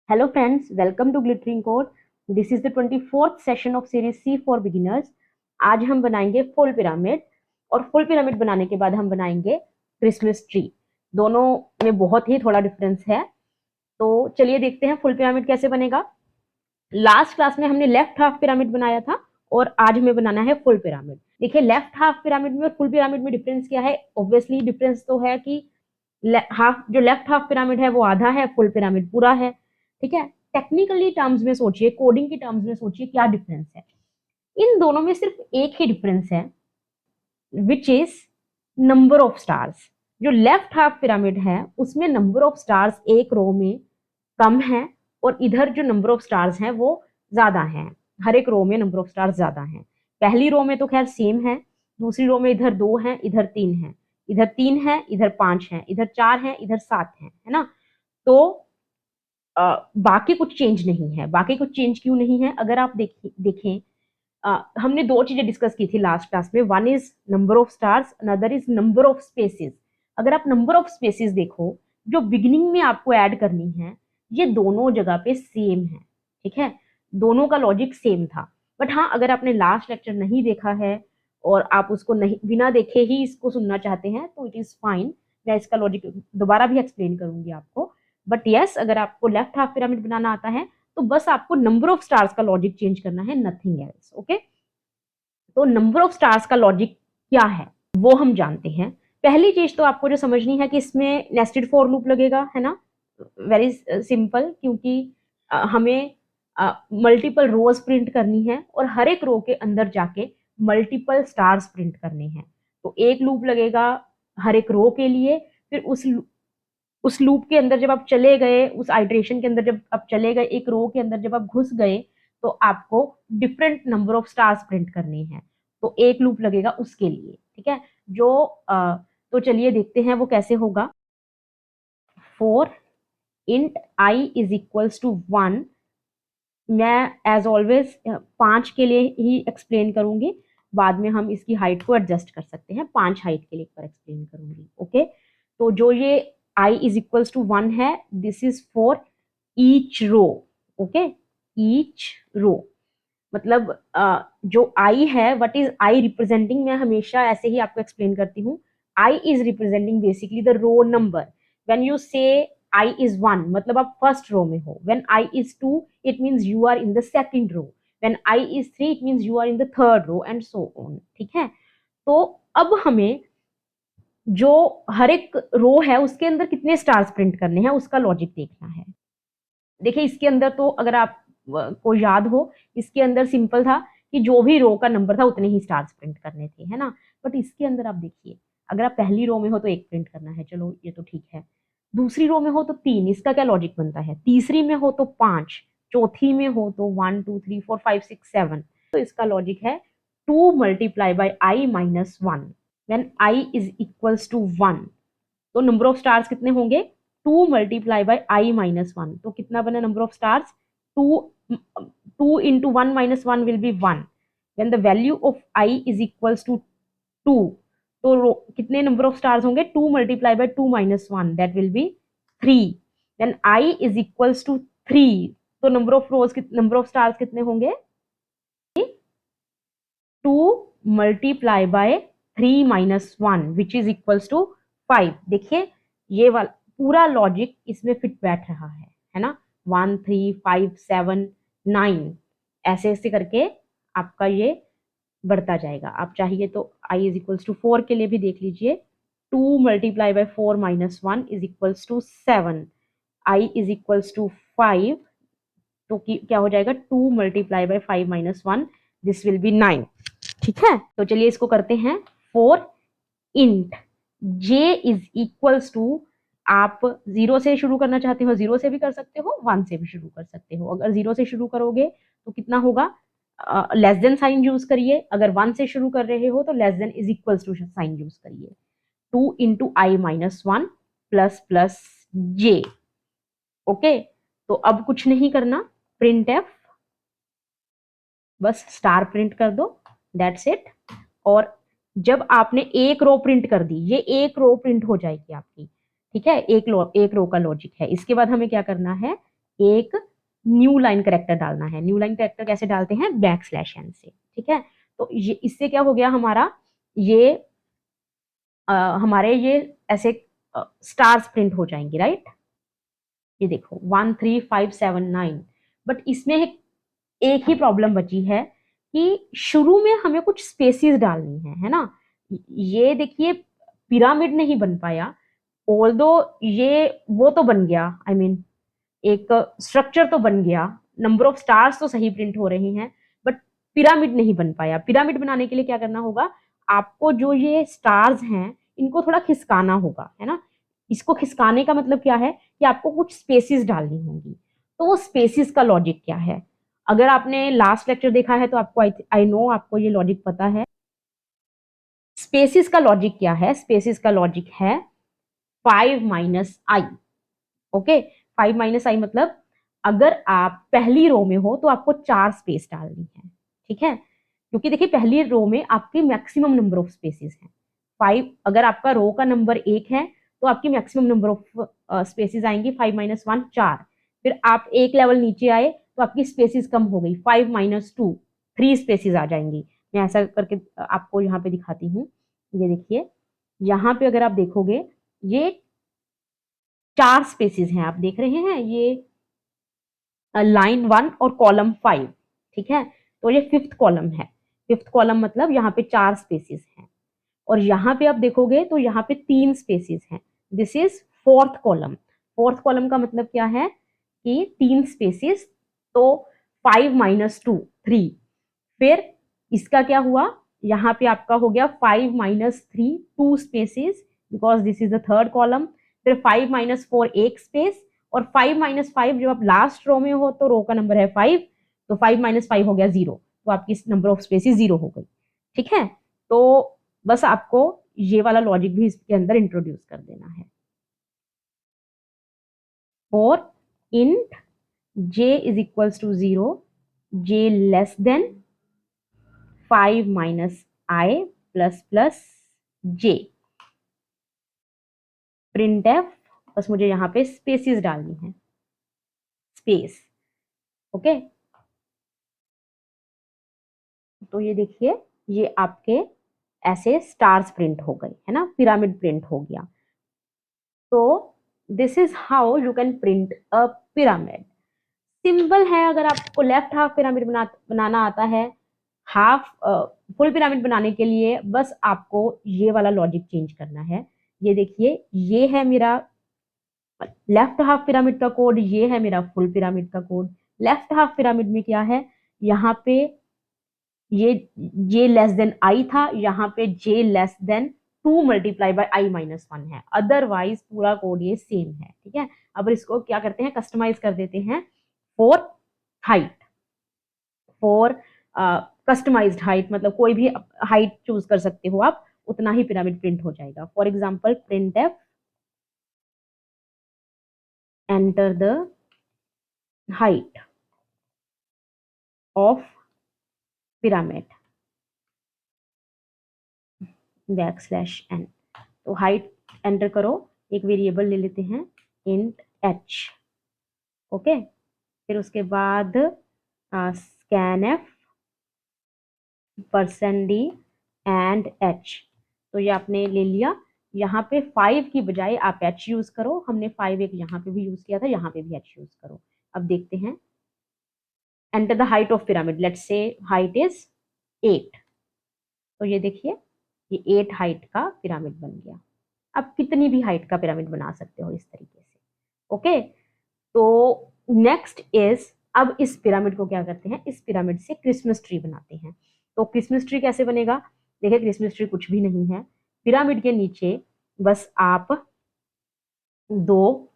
Hello friends, welcome to Glittering Code. This is the 24th session of series C for beginners. आज हम बनाएंगे full pyramid और full pyramid बनाने के बाद हम बनाएंगे क्रिसमस ट्री। दोनों में बहुत ही थोड़ा डिफरेंस है। तो चलिए देखते हैं फुल पिरामिड कैसे बनेगा। लास्ट क्लास में हमने लेफ्ट हाफ पिरामिड बनाया था और आज हमें बनाना है फुल पिरामिड। देखिए लेफ्ट हाफ पिरामिड में और फुल पिरामिड में डिफरेंस क्या है। ऑब्वियसली डिफरेंस तो है कि हाफ जो लेफ्ट हाफ पिरामिड है वो आधा है, फुल पिरामिड पूरा है। ठीक है, टेक्निकली टर्म्स में सोचिए, कोडिंग की टर्म्स में सोचिए क्या डिफरेंस है। इन दोनों में सिर्फ एक ही डिफरेंस है, which is number of stars. जो लेफ्ट हाफ पिरामिड है उसमें नंबर ऑफ स्टार्स एक रो में कम है और इधर जो नंबर ऑफ स्टार्स हैं वो ज्यादा हैं। हर एक रो में नंबर ऑफ स्टार्स ज्यादा हैं। पहली रो में तो खैर सेम है, दूसरी रो में इधर 2 हैं, इधर 3 हैं, इधर 3 है, इधर 5 हैं, इधर 4 हैं, इधर 7 हैं, है ना। तो बाकी कुछ चेंज नहीं है। बाकी कुछ चेंज क्यों नहीं है, अगर आप देखें हमने दो चीजें डिस्कस की थी लास्ट क्लास में। One is number of stars, another is number of species. अगर आप नंबर ऑफ स्पेसिस देखो जो बिगिनिंग में आपको ऐड करनी है, ये दोनों जगह पे सेम है। ठीक है, दोनों का लॉजिक सेम था। बट हाँ, अगर आपने लास्ट लेक्चर नहीं देखा है और आप उसको नहीं बिना देखे ही इसको सुनना चाहते हैं तो इट इज फाइन। मैं इसका लॉजिक दोबारा भी एक्सप्लेन करूंगी आपको। बट यस, अगर आपको लेफ्ट हाफ पिरामिड बनाना आता है तो बस आपको नंबर ऑफ स्टार्स का लॉजिक चेंज करना है, नथिंग एल्स। ओके, तो नंबर ऑफ स्टार्स का लॉजिक क्या है वो हम जानते हैं। पहली चीज तो आपको जो समझनी है कि इसमें नेस्टेड फॉर लूप लगेगा, है ना। वेरी सिंपल, क्योंकि हमें मल्टीपल रोज प्रिंट करनी है और हर एक रो के अंदर जाके मल्टीपल स्टार्स प्रिंट करने हैं। तो एक लूप लगेगा हर एक रो के लिए। फिर उस लूप के अंदर जब आप चले गए, उस आइट्रेशन के अंदर जब आप चले गए, एक रो के अंदर जब आप घुस गए तो आपको different number of stars print करने हैं। तो एक लूप लगेगा उसके लिए। ठीक है, जो तो चलिए देखते हैं वो कैसे होगा। For int i is equals to 1। मैं एज ऑलवेज 5 के लिए ही एक्सप्लेन करूंगी, बाद में हम इसकी हाइट को एडजस्ट कर सकते हैं। 5 हाइट के लिए एक बार एक्सप्लेन करूंगी। ओके, तो जो ये i इज इक्वल्स टू 1 है, this is for each row. Okay, each row मतलब जो i है, व्हाट इज i रिप्रेजेंटिंग, मैं हमेशा ऐसे ही आपको एक्सप्लेन करती हूँ। i is representing basically the row number. When you say i is 1 मतलब आप फर्स्ट रो में हो। when i is 2 it means you are in the second row। when i is 3 it means you are in the third row and so on। ठीक है, तो अब हमें जो हर एक रो है उसके अंदर कितने स्टार्स प्रिंट करने हैं उसका लॉजिक देखना है। देखिए इसके अंदर तो अगर आप को याद हो, इसके अंदर सिंपल था कि जो भी रो का नंबर था उतने ही स्टार्स प्रिंट करने थे, है ना। बट इसके अंदर आप देखिए, अगर आप पहली रो में हो तो 1 प्रिंट करना है, चलो ये तो ठीक है। दूसरी रो में हो तो 3, इसका क्या लॉजिक बनता है। तीसरी में हो तो 5, चौथी में हो तो 1 2 3 4 5 6 7। तो इसका लॉजिक है 2 multiply by i minus 1। When i is equals to 1 तो नंबर ऑफ स्टार्स कितने होंगे, 2 मल्टीप्लाई बाई आई माइनस 1। तो कितना बना number of stars, 2 into 1 minus 1 will be 1। When the value of i is equals to 2 तो कितने number of stars होंगे, 2 multiply by 2 minus 1 that will be 3। When i is equals to 3 तो number of stars कितने होंगे, 2 multiply by 3 minus 1 which is equals to 5। देखिए ये वाला पूरा लॉजिक इसमें फिट बैठ रहा है ना। 1 3 5 7 9 ऐसे ऐसे करके आपका ये बढ़ता जाएगा। आप चाहिए तो i इज इक्वल्स टू 4 के लिए भी देख लीजिए। 2 multiply by 4 minus 1 is equals to 7। i is equals to 5 तो क्या हो जाएगा, 2 multiply by 5 minus 1 this will be 9। ठीक है, तो चलिए इसको करते हैं। For int j is equals to, आप 0 से शुरू करना चाहते हो 0 से भी कर सकते हो, 1 से भी शुरू कर सकते हो। अगर 0 से शुरू करोगे तो कितना होगा, लेस देन साइन यूज करिए। अगर 1 से शुरू कर रहे हो तो less than is equals to sign use करिए। 2 into i minus 1 plus plus j. Okay, तो अब कुछ नहीं करना, प्रिंट एफ, बस स्टार प्रिंट कर दो, दैट्स इट। और जब आपने एक रो प्रिंट कर दी, ये एक रो प्रिंट हो जाएगी आपकी। ठीक है, एक रो का लॉजिक है। इसके बाद हमें क्या करना है, एक न्यू लाइन करेक्टर डालना है। न्यू लाइन करेक्टर कैसे डालते हैं? \n से, ठीक है। तो ये इससे क्या हो गया हमारा, ये हमारे ये ऐसे स्टार्स प्रिंट हो जाएंगे, राइट। ये देखो 1 3 5 7 9। बट इसमें एक ही प्रॉब्लम बची है कि शुरू में हमें कुछ स्पेसिस डालनी है ना। ये देखिए पिरामिड नहीं बन पाया, ऑल्दो ये वो तो बन गया, आई मीन एक स्ट्रक्चर तो बन गया, नंबर ऑफ स्टार्स तो सही प्रिंट हो रहे हैं, बट पिरामिड नहीं बन पाया। पिरामिड बनाने के लिए क्या करना होगा, आपको जो ये स्टार्स हैं इनको थोड़ा खिसकाना होगा, है ना। इसको खिसकाने का मतलब क्या है कि आपको कुछ स्पेसिस डालनी होंगी। तो वो स्पेसिस का लॉजिक क्या है, अगर आपने लास्ट लेक्चर देखा है तो आपको आई नो आपको ये लॉजिक पता है। स्पेसिस का लॉजिक क्या है? स्पेसिस का लॉजिक है 5 - i। ओके, 5 - i मतलब अगर आप पहली रो में हो तो आपको 4 स्पेस डालनी है, ठीक है। क्योंकि देखिए पहली रो में आपकी मैक्सिमम नंबर ऑफ स्पेसेस हैं 5। अगर आपका रो का नंबर 1 है तो आपकी मैक्सिमम नंबर ऑफ स्पेसेस आएंगी 5 - 1 4। फिर आप एक लेवल नीचे आए तो आपकी स्पेसेस कम हो गई, 5 - 2 3 स्पेसेस आ जाएंगी। मैं ऐसा करके आपको यहाँ पे दिखाती हूँ। ये देखिए यहाँ पे अगर आप देखोगे ये 4 स्पेसेस हैं, आप देख रहे हैं ये लाइन 1 और कॉलम 5, ठीक है। तो ये 5th कॉलम है। 5th कॉलम मतलब यहाँ पे 4 स्पेसेस हैं। और यहाँ पे आप देखोगे तो यहाँ पे 3 स्पेसेस हैं। This is 4th column. 4th column का मतलब क्या है कि 3 स्पेसेस, तो 5 - 2 3। फिर इसका क्या हुआ, यहाँ पे आपका हो गया 5 - 3 2 spaces, because this is the 3rd column. फिर 5 - 4 एक स्पेस, और 5 - 5 जब आप लास्ट रो में हो तो रो का नंबर है 5, तो 5 - 5 हो गया 0, तो आपकी नंबर ऑफ स्पेसिस 0 हो गई, ठीक है। तो बस आपको ये वाला लॉजिक भी इसके अंदर इंट्रोड्यूस कर देना है। और int j is equals to 0, j less than 5 - i plus plus j। Print F, बस मुझे यहाँ पे स्पेसिस डालनी है, स्पेस, ओके। तो ये देखिए ये आपके ऐसे स्टार्स प्रिंट हो गए, है ना, पिरामिड प्रिंट हो गया। तो this is how you can print a pyramid. Simple है, अगर आपको लेफ्ट हाफ पिरामिड बनाना आता है, हाफ फुल पिरामिड बनाने के लिए बस आपको ये वाला लॉजिक चेंज करना है। ये देखिए ये है मेरा लेफ्ट हाफ पिरामिड का कोड, ये है मेरा फुल पिरामिड का कोड। लेफ्ट हाफ पिरामिड में क्या है, यहाँ पे ये j लेस देन i था, यहाँ पे j less then 2 multiply bye i - 1 है। अदरवाइज पूरा कोड ये सेम है, ठीक है। अब इसको क्या करते हैं, कस्टमाइज कर देते हैं for height. For customised height मतलब कोई भी हाइट चूज कर सकते हो आप, उतना ही पिरामिड प्रिंट हो जाएगा। For example print F enter the height of pyramid \n। तो हाइट एंटर करो, एक वेरिएबल ले लेते हैं इंट h, ओके। फिर उसके बाद scan F %d and h। तो ये आपने ले लिया। यहाँ पे 5 की बजाय आप h यूज करो, हमने 5 एक यहाँ पे भी यूज किया था, यहाँ पे भी h यूज करो। अब देखते हैं, enter the height of pyramid, let's say height is 8। तो ये देखिए ये 8 हाइट का पिरामिड बन गया। आप कितनी भी हाइट का पिरामिड बना सकते हो इस तरीके से, ओके। तो नेक्स्ट इज, अब इस पिरामिड को क्या करते हैं, इस पिरामिड से क्रिसमस ट्री बनाते हैं। तो क्रिसमस ट्री कैसे बनेगा, देखिए क्रिसमस ट्री कुछ भी नहीं है, पिरामिड के नीचे बस आप दो,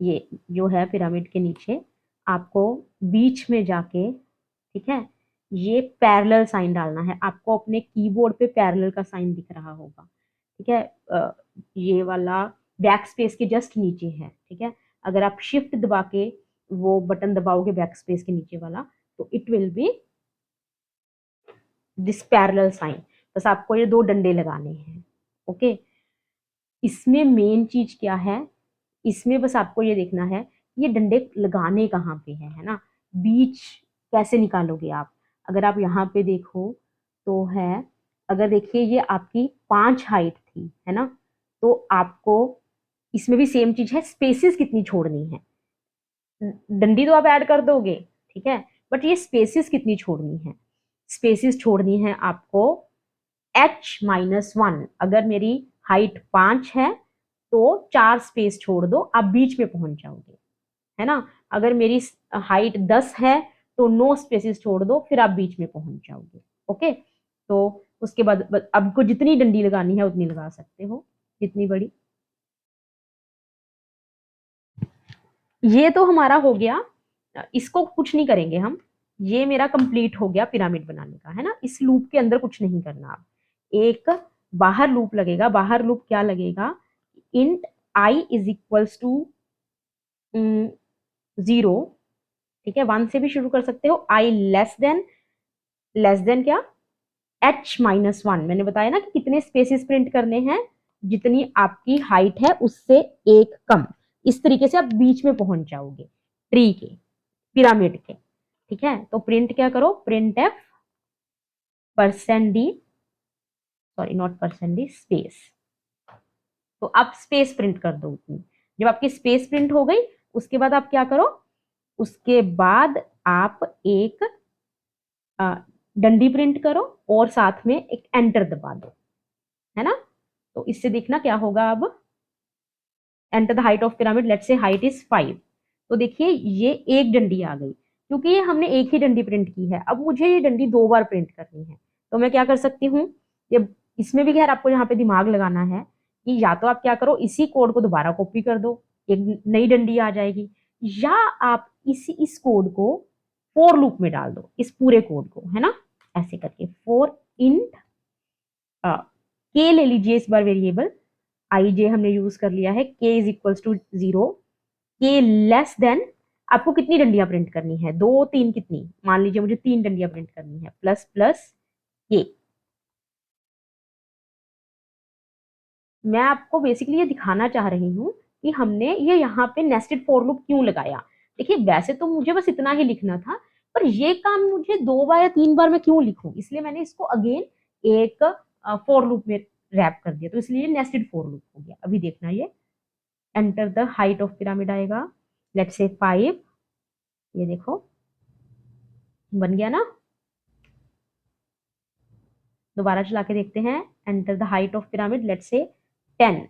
ये जो है पिरामिड के नीचे आपको बीच में जाके, ठीक है, ये पैरेलल साइन डालना है। आपको अपने कीबोर्ड पे पैरेलल का साइन दिख रहा होगा, ठीक है। ये वाला बैक स्पेस के जस्ट नीचे है, ठीक है। अगर आप शिफ्ट दबा के वो बटन दबाओगे बैक स्पेस के नीचे वाला, तो it will be this parallel sign. बस आपको ये 2 डंडे लगाने हैं, ओके। इसमें मेन चीज क्या है, इसमें बस आपको ये देखना है ये डंडे लगाने कहाँ पे है ना, बीच कैसे निकालोगे आप। अगर आप यहाँ पे देखो तो है, अगर देखिए ये आपकी 5 हाइट थी है ना, तो आपको इसमें भी सेम चीज है, स्पेसिस कितनी छोड़नी है। डंडी तो आप ऐड कर दोगे, ठीक है, बट ये स्पेसिस कितनी छोड़नी है। स्पेसिस छोड़नी है आपको h-1। अगर मेरी हाइट 5 है तो 4 स्पेस छोड़ दो, आप बीच में पहुंच जाओगे, है ना। अगर मेरी हाइट 10 है तो 9 स्पेसिस छोड़ दो, फिर आप बीच में पहुंच जाओगे। ओके, तो उसके बाद आपको जितनी डंडी लगानी है उतनी लगा सकते हो, जितनी बड़ी। ये तो हमारा हो गया, इसको कुछ नहीं करेंगे हम। ये मेरा कंप्लीट हो गया पिरामिड बनाने का, है ना। इस लूप के अंदर कुछ नहीं करना आप। एक बाहर लूप लगेगा, बाहर लूप क्या लगेगा, int i is equals to 0, ठीक है, 1 से भी शुरू कर सकते हो। आई लेस देन क्या, h-1। मैंने बताया ना कि कितने स्पेसिस प्रिंट करने हैं, जितनी आपकी हाइट है उससे एक कम। इस तरीके से आप बीच में पहुंच जाओगे ट्री के, पिरामिड के, ठीक है। तो प्रिंट क्या करो, print F %d, sorry not %d, space. तो आप स्पेस प्रिंट कर दो उतनी। जब आपकी स्पेस प्रिंट हो गई, उसके बाद आप क्या करो, उसके बाद आप एक डंडी प्रिंट करो और साथ में एक एंटर दबा दो, है ना। तो इससे देखना क्या होगा अब, enter the height of pyramid, let's say height is 5। तो देखिए ये एक डंडी आ गई, क्योंकि ये हमने एक ही डंडी प्रिंट की है। अब मुझे ये डंडी 2 बार प्रिंट करनी है, तो मैं क्या कर सकती हूँ, ये इसमें भी खैर आपको यहाँ पे दिमाग लगाना है कि या तो आप क्या करो, इसी कोड को दोबारा कॉपी कर दो, एक नई डंडी आ जाएगी, या आप इस कोड को फोर लूप में डाल दो, इस पूरे कोड को, है ना। ऐसे करके फोर इंट के ले लीजिए इस बार वेरिएबल, आई जे हमने यूज कर लिया है, के इज इक्वल्स टू 0, के लेस देन, आपको कितनी डंडियां प्रिंट करनी है, 2 3 कितनी, मान लीजिए मुझे 3 डंडियां प्रिंट करनी है, प्लस प्लस के। मैं आपको बेसिकली ये दिखाना चाह रही हूँ कि हमने ये यहाँ पे नेस्टेड फॉर लूप क्यों लगाया। देखिए वैसे तो मुझे बस इतना ही लिखना था, पर ये काम मुझे 2 बार या 3 बार मैं क्यों लिखूं, इसलिए मैंने इसको अगेन एक फॉर लूप में रैप कर दिया, तो इसलिए नेस्टेड फॉर लूप हो गया। अभी देखना, ये enter the height of pyramid आएगा, लेट्स से 5, ये देखो बन गया ना। दोबारा चला के देखते हैं, enter the height of pyramid, let's say 10,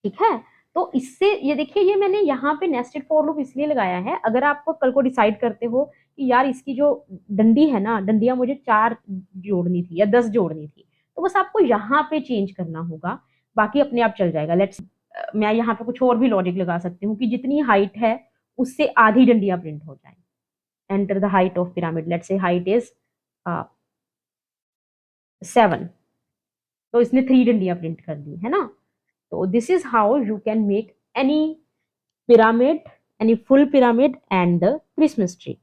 ठीक है। तो इससे ये देखिए, ये मैंने यहाँ पे नेस्टेड फॉर लूप इसलिए लगाया है, अगर आप कल को डिसाइड करते हो कि यार इसकी जो डंडी है ना, डंडियां मुझे 4 जोड़नी थी या 10 जोड़नी थी, तो बस आपको यहाँ पे चेंज करना होगा, बाकी अपने आप चल जाएगा। लेट्स, मैं यहाँ पे कुछ और भी लॉजिक लगा सकती हूँ कि जितनी हाइट है उससे आधी डंडियां प्रिंट हो जाए। Enter the height of pyramid, let's say height is 7, तो इसने 3 डंडियां प्रिंट कर दी, है ना। तो this is how you can make any pyramid, any full pyramid and the Christmas tree.